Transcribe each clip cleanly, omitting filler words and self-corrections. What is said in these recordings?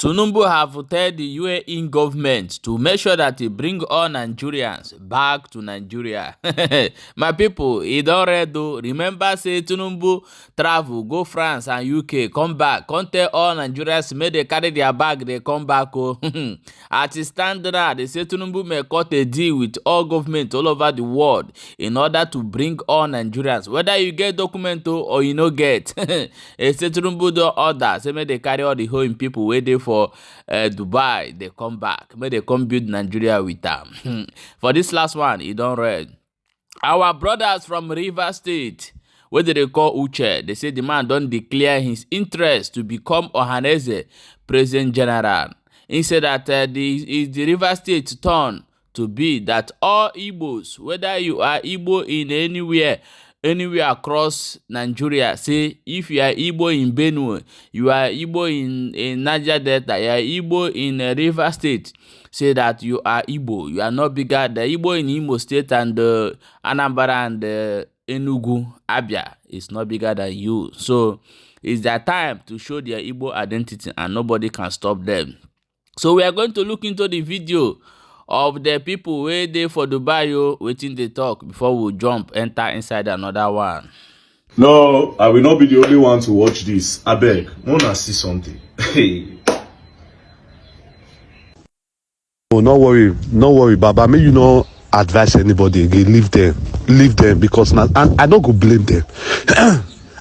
Tinubu have told the UAE government to make sure that they bring all Nigerians back to Nigeria. My people, it already do. Remember, say Tinubu travel, go France and UK, come back, come tell all Nigerians, may they carry their bag, they come back. Oh. At the standard, they say Tinubu may cut a deal with all governments all over the world in order to bring all Nigerians, whether you get document or you no get. They say Tinubu do order, say may they carry all the home people where they for Dubai, they come back, may they come build Nigeria with them. For this last one, you don't read. Our brothers from River State, what they call Uche, they say the man don't declare his interest to become Ohaneze President General. He said that the River State turn to be that all Igbos, whether you are Igbo in anywhere across Nigeria, say if you are Igbo in Benue, you are Igbo in Niger Delta, you are Igbo in River State, say that you are Igbo. You are not bigger. The Igbo in Imo State and Anambra and Enugu, Abia is not bigger than you. So it's their time to show their Igbo identity and nobody can stop them. So we are going to look into the video of the people where they for Dubai waiting they talk before we jump enter inside another one. No, I will not be the only one to watch this. I beg, I wanna see something. Hey. Oh, no worry, Baba. May you not advise anybody again. Leave them because now, and I don't go blame them.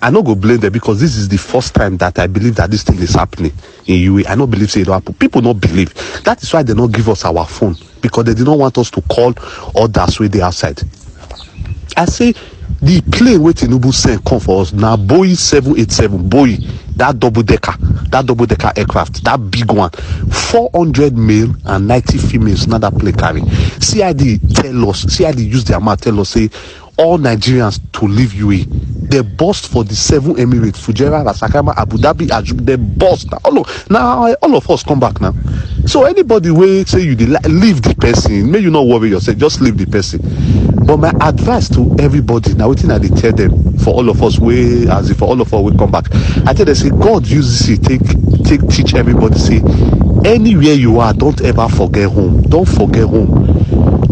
I don't go blame them because this is the first time that I believe that this thing is happening in UAE. I don't believe say it don't happen. People don't believe. That is why they don't give us our phone, because they did not want us to call others when they outside. I say the plane where Tinubu sent come for us now, Boeing 787, Boeing, that double decker aircraft, that big one, 400 male and 90 females. Now that plane carry. CID use their mouth tell us say all Nigerians to leave UAE. They bust for the 7 Emirates, Fujairah, Asakama, Abu Dhabi, Ajub. They bust now. All of us come back now. So anybody will say you leave the person, may you not worry yourself, just leave the person. But my advice to everybody now, waiting I tell them for all of us, for all of us will come back. I tell them say God uses it, teach everybody, say anywhere you are, don't ever forget home. Don't forget home.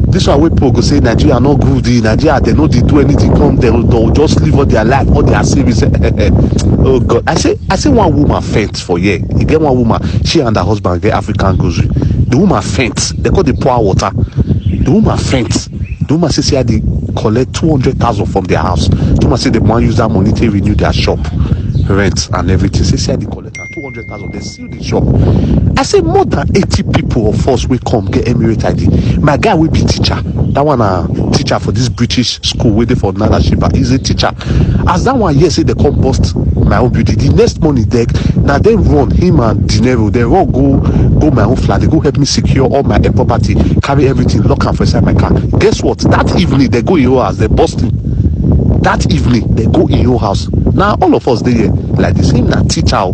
This one where people go say Nigeria not good, in Nigeria they know they do anything, come they'll just live all their life, all their savings. Oh God, I say one woman faint for year. You get one woman, she and her husband get African grocery. The woman faints. They call the pour water. The woman faints. The woman say they collect 200,000 from their house. The woman say they want to use that money to renew their shop, rent and everything. Say they collect 200,000. They seal the shop. I say more than 80 people of us will come get Emirate ID. My guy will be teacher. That one teacher for this British school waiting for Nana Shiba. He's a teacher. As that one say they come bust my own building. The next morning now they run him and Dinero. They all go my own flat. They go help me secure all my property, carry everything, lock and for inside my car. Guess what? That evening they go in your house. They bust him. That evening they go in your house. Now all of us there like the same that teacher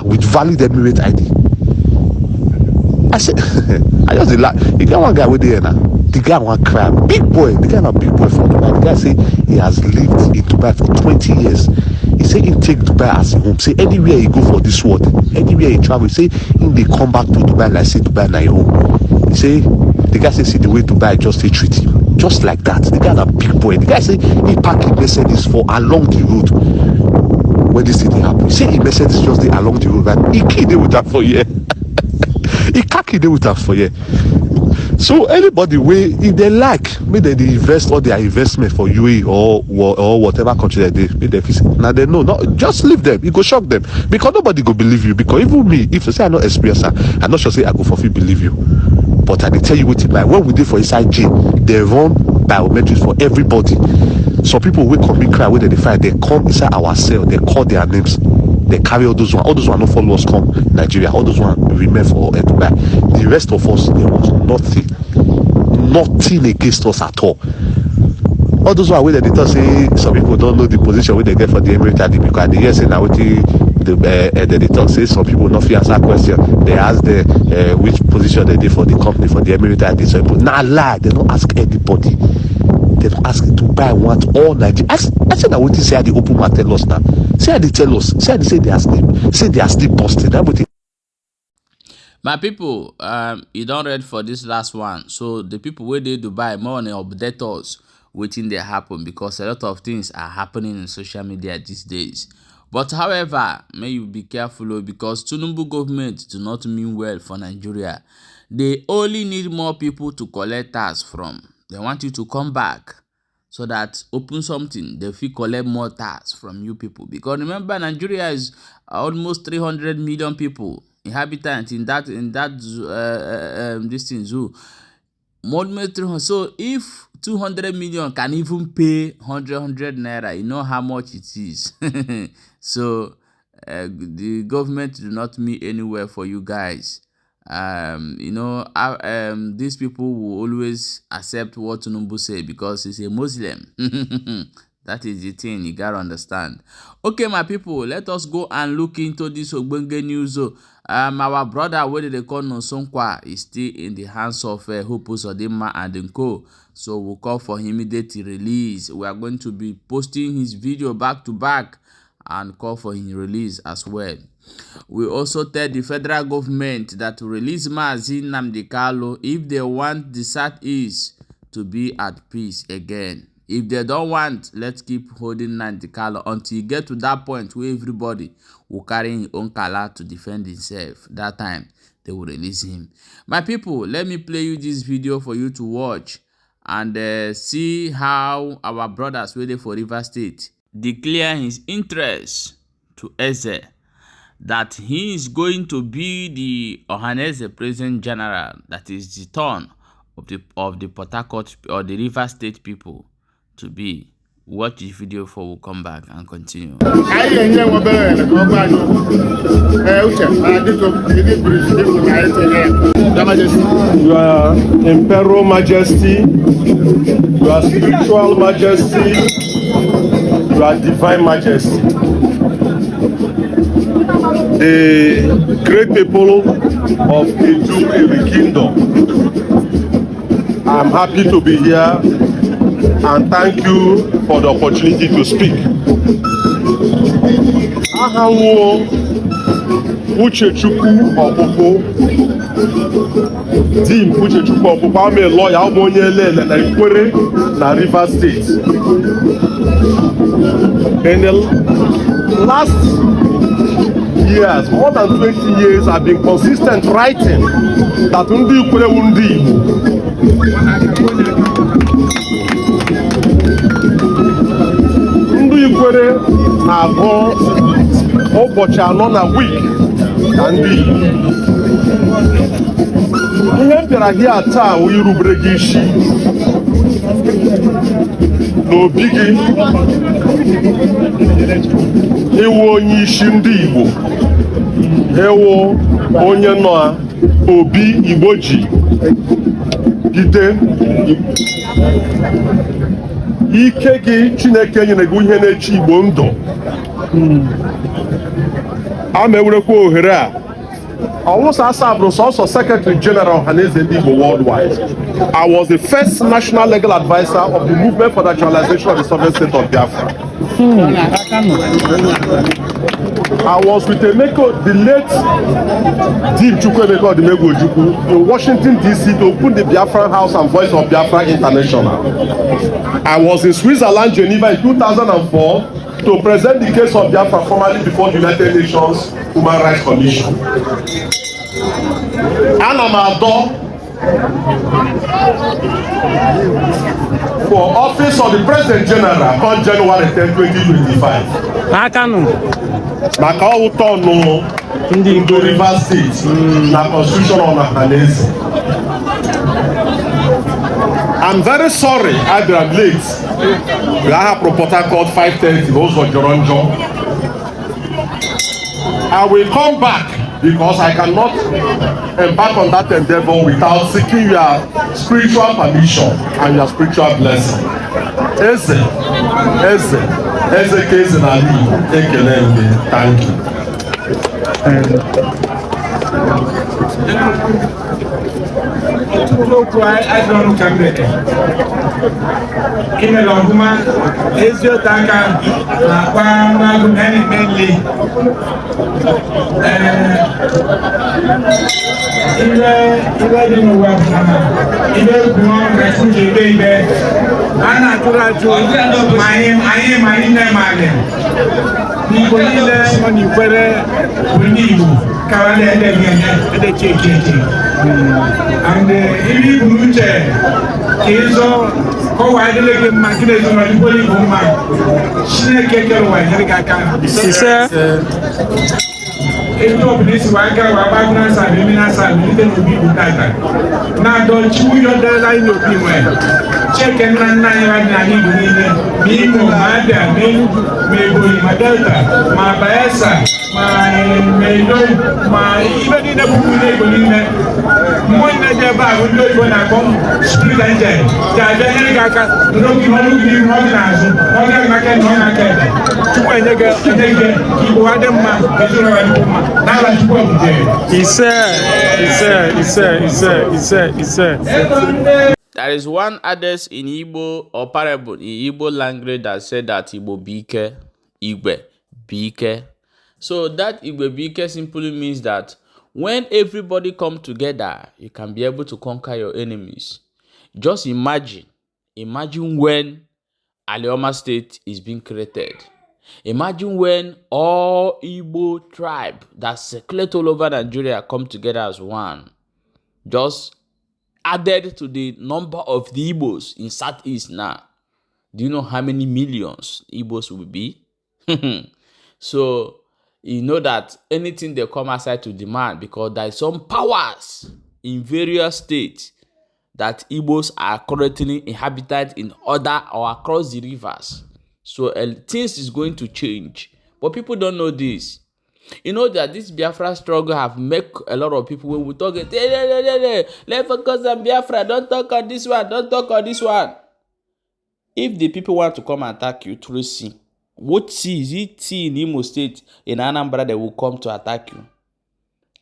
with valid Emirate ID. I said, I just laugh. You get one guy with there now. The guy want cry. Big boy. The guy a big boy from Dubai. The guy say he has lived in Dubai for 20 years. He say he take Dubai as his home. Say anywhere he go for this world, anywhere he travel, he say he they come back to Dubai like say Dubai na your home. He say the guy say see the way Dubai just they treat him. Just like that. The guy a big boy. The guy say he parking Mercedes for along the road. When this thing happen, he say he Mercedes just there along the road, and he killed with that for year. He can't kill with us for year. So anybody if they like, maybe they invest all their investment for UAE or whatever country they visit. Now they know, not just leave them. You go shock them because nobody go believe you. Because even me, if you say I not experience, I'm not sure say I go for free believe you. But I tell you what it like when we did for inside jail, they run biometrics for everybody. Some people will come and cry when they find they come inside our cell, they call their names, they carry all those ones not follow us come Nigeria, all those ones remain for Dubai. The rest of us, there was nothing against us at all. All those ones where they talk say some people don't know the position where they get for the Emirate ID because they hear say now they talk say some people not fear answer question. They ask which position they did for the company for the Emirate ID. So now lie, they don't ask anybody. they've asked to buy what all Nigeria. I said, I want to say the open mouth tell us now. Say they tell us. Say they are sleep. Say they are sleep busting. My people, you don't read for this last one. So the people where they Dubai more on update us waiting they happen, because a lot of things are happening in social media these days. But however, may you be careful, because Tinubu government do not mean well for Nigeria. They only need more people to collect tax from. They want you to come back so that open something, they feel collect more tax from you people. Because remember, Nigeria is almost 300 million people inhabitants in that this thing zoo. More than 300. So if 200 million can even pay 100 naira, you know how much it is. So the government do not mean anywhere for you guys. You know, these people will always accept what Tinubu say because he's a Muslim. That is the thing, you gotta understand. Okay, my people, let us go and look into this Ogbonge news. Our brother, what they call Nosonkwa, is still in the hands of Hopo Sodima and Co. So we'll call for immediate release. We are going to be posting his video back to back and call for his release as well. We also tell the federal government that to release Mazi Nnamdi Kanu if they want the Southeast to be at peace again. If they don't want, let's keep holding Nnamdi Kanu until you get to that point where everybody will carry his own color to defend himself. That time, they will release him. My people, let me play you this video for you to watch and see how our brothers waiting for River State declare his interest to Eze, that he is going to be the Ohaneze President General. That is the turn of the Port Harcourt or the River State people to be. Watch this video before we come back and continue. Your Imperial Majesty, your Spiritual Majesty, your Divine Majesty, the great people of the Jewish Kingdom, I'm happy to be here and thank you for the opportunity to speak. Ahanwo Uchechukwu Okpoko, Dean Uchechukwu Okpoko, I'm a lawyer, I'm onye lele na Ikwere na River State. In the last years, more than 20 years, I've been consistent writing that Ndi Ikwere Ndi Igbo. Ndị Ikwere na-agụ ụbọchị anọ na week ka ndị Igbo. Ihe m bịara hịa taa wụ irubere gị isi n'obi gị ịwụ onye isi ndị Igbo, ịwụ onye nọ obi Igbo ji gide ike gị. Chineke nyere gị ihe na-eche Igbo ndụ. A mewerekwa ohere a ọwụsa asa bụrụ sọsọ Secretary General Ohaneze ndị Igbo worldwide. I was the first national legal advisor of the movement for the naturalization of the sovereign state of Biafra. I was with Emeko, the late Dean Chukwuemeka Odimegwu Ojukwu, in Washington DC to open the Biafran House and Voice of Biafra International. I was in Switzerland, Geneva in 2004 to present the case of Biafra formally before the United Nations Human Rights Commission. Anamado for office of the President General on January 10, 2025. Maka ụtọ nụ ndị Igbo River State na Constitution on Ohaneze. I'm very sorry I am late. We have Port Harcourt 5:30. Those were Joronjo. I will come back because I cannot embark on that endeavor without seeking your spiritual permission and your spiritual blessing. Eze Keze Nali, thank you. ọtụtụ okwu ajọ ọrụ ka mgbede imela ọhụma eziokwu aka na-akpa n'agụ na-eme nli ibe dị n'ụwa bụ na ibe egwu ọrụ na ekwuji ebe ibe a na-atụrụ ajụ ma anyị ma nne ma alị n'igbo niile nọ n'ikwere bụ ndị Igbo kawa na-ede checheche and ibe ibu n'uche ka ịzọ kọwa adịle gị mma gị na-ezonọ igbo Igbo mma Chineke kere ụwa nyere gị aka eji obodo isi wa aka wa gbagụ na asa eme na asa milite n'obi Igbo tata na-adọ chiwu ihe ọdọrọla anyị n'obi nwe Cheke nna nna anyị wadị n'ala Igbo niile ma Imo ma Abia ma Enugu ma Ebonyi ma Delta ma Bayelsa ma Edo ma ibe niile bụ ndị Igbo niile mmụọ nne dị ebe a bụ ndị oyibo na-akpọ spirit angel ga-abịa nyere gị aka n'oge ọrụ gị n'ihu ọ dị n'azụ ọ gaghị maka na ọ na-aka ebe Chukwu enye gị Igbo ha dị mma ezinụlọ ha dị mma n'ala Chukwu ọbụjere ise. There is one adage in Igbo or parable in Igbo language that said that Igbo bike, Igbe bike. So that Igbe bike simply means that when everybody come together, you can be able to conquer your enemies. Just imagine when Alioma State is being created. Imagine when all Igbo tribe that circulate all over Nigeria come together as one. Just added to the number of the Igbos in Southeast now. Do you know how many millions Igbos will be? So, you know that anything they come outside to demand, because there is some powers in various states that Igbos are currently inhabited in other or across the rivers. So, things is going to change. But people don't know this. You know that this Biafra struggle have make a lot of people, when we talk, let's focus on Biafra, don't talk on this one, don't talk on this one. If the people want to come and attack you through sea, what sea? Is it sea in Imo State, in Anambra, they will come to attack you?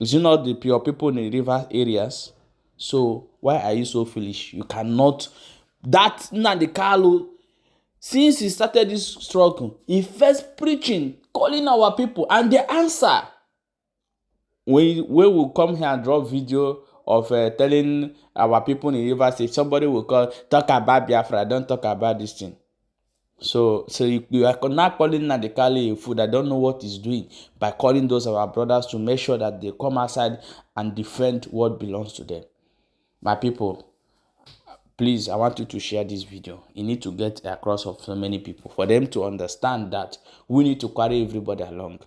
Is it not the pure people in the river areas? So why are you so foolish? You cannot. That Nnamdi Kanu, since he started this struggle, he first preaching, calling our people, and they answer. When we come here and drop video of telling our people in the rivers, if somebody will talk about Biafra, don't talk about this thing. So you are not calling Nnamdi Kanu a fool that don't know what he's doing by calling those of our brothers to make sure that they come outside and defend what belongs to them. My people, please, I want you to share this video. You need to get across of so many people for them to understand that we need to carry everybody along.